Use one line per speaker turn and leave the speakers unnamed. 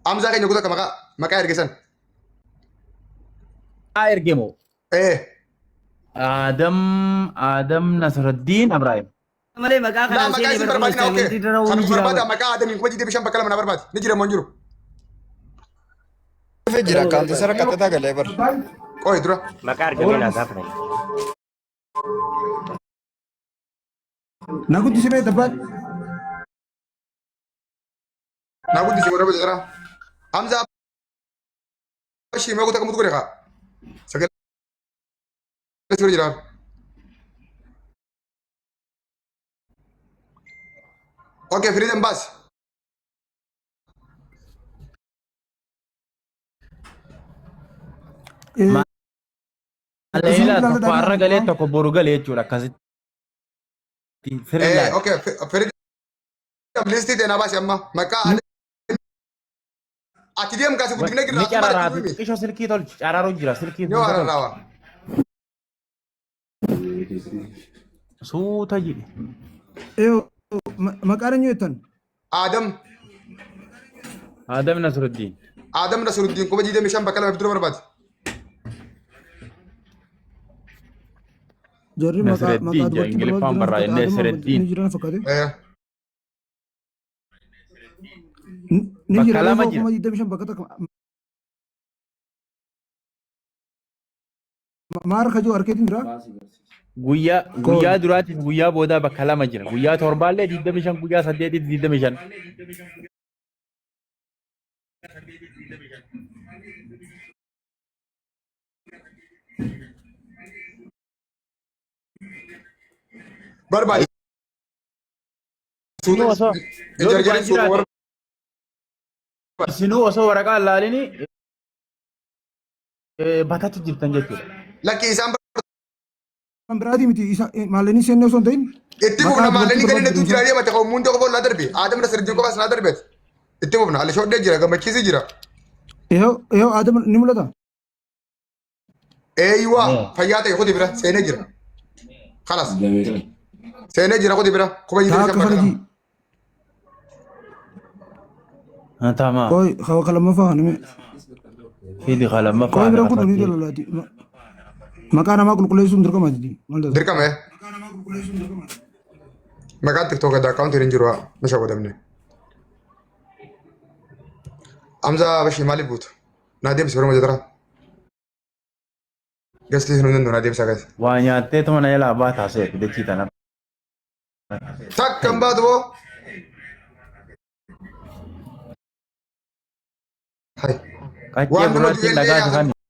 Amza keenya kutaa maqaa ergisan.
ergemo Adam Nasruddin Ibrahim.
malee maqaa
Laa
kanaan
maqaa
seenee
isin
barbaadu
barbaadina okkee.
istaamentii irra
Kan
ni jira
barbaada
bara.
maqaa Adamiin kuma jidee bishaan bakka lama na barbaade. Ni jira moo hin jiru?
Jira kaanti sara katata galee bar.
Qoy dura.
Maqaa argamee naa gaafa dhabe.
Na guddisee dabbaal.
Naa guddisee warra jira. Amza shii mee kutaa kamutu godhe kaa. Sagalee sirrii jira. Okkee firiidhaan baasi.
Leela tokko har'a galee tokko boru galee jechuudha akkasitti.
Okkee firiidhaan listii ta'e naa baasi amma maqaa ati deemu kaasee guddifnee
Ni
girraa
cararaatu xiqqishoo silkii tolchu cararuu jira silkii
ni waan raawa.
suuta jedhe.
Maqaan eenyu jettan?
Adam Nasruddin.
Adam Nasruddin kuma jidee bishaan bakka lama dura barbaade.
Jarri
Nasruddin jaa Ingiliffaan barraa inni Nasruddin.
ni jiran fakkaate. Ni
Bakka
jira
lama
lafa
jira.
kuma jidda bishaan bakka takka. Maara kajoo harkeetiin jira?
Guyyaa duraatiif guyyaa boodaa bakka lama jira. Guyyaa torbaallee 25 guyyaa 8 25.
Barbaade.
Isinuu osoo waraqaa ilaalini batatti jirtan jechuudha.
Lakki isaan
Kan biraati miti maallanii seennee osoo hin ta'in.
itti fufna maalanii gadi natu jira deema ta'u muundoo qofa laa darbe Adam Nasruddin qofa sanaa darbe itti fufna haala shoodhee jira gammachiisi jira.
Yoo Adam ni mul'ata?
Eeyiwaa fayyaa ta'e kuti bira seenee jira. Kalas seenee jira kuti bira kuma jidee
Taa akka
bishaan bakka
farjii.
lama.
Tama.
Koi kawa kalamaffaa kaname.
Fidi qalama
Koi
faana.
biraan kun ni dalalaati. Maqaa namaa qulqulleessuun dirqamaati. Maal ta'a?
Dirqama maqaan tiktook adda akkaawuntiin hin jiru meeshaa godhamne. Amza bashii maaliif buutu? Naa deebisi Oromoo jatara. Gastii hin hundinuu naa deebisa gati.
Waa nyaattee tuma na jalaa baataa seetu dachii tana.
Takka hin baatu boo. Hai.
Qaccee buraatti dhagaa kan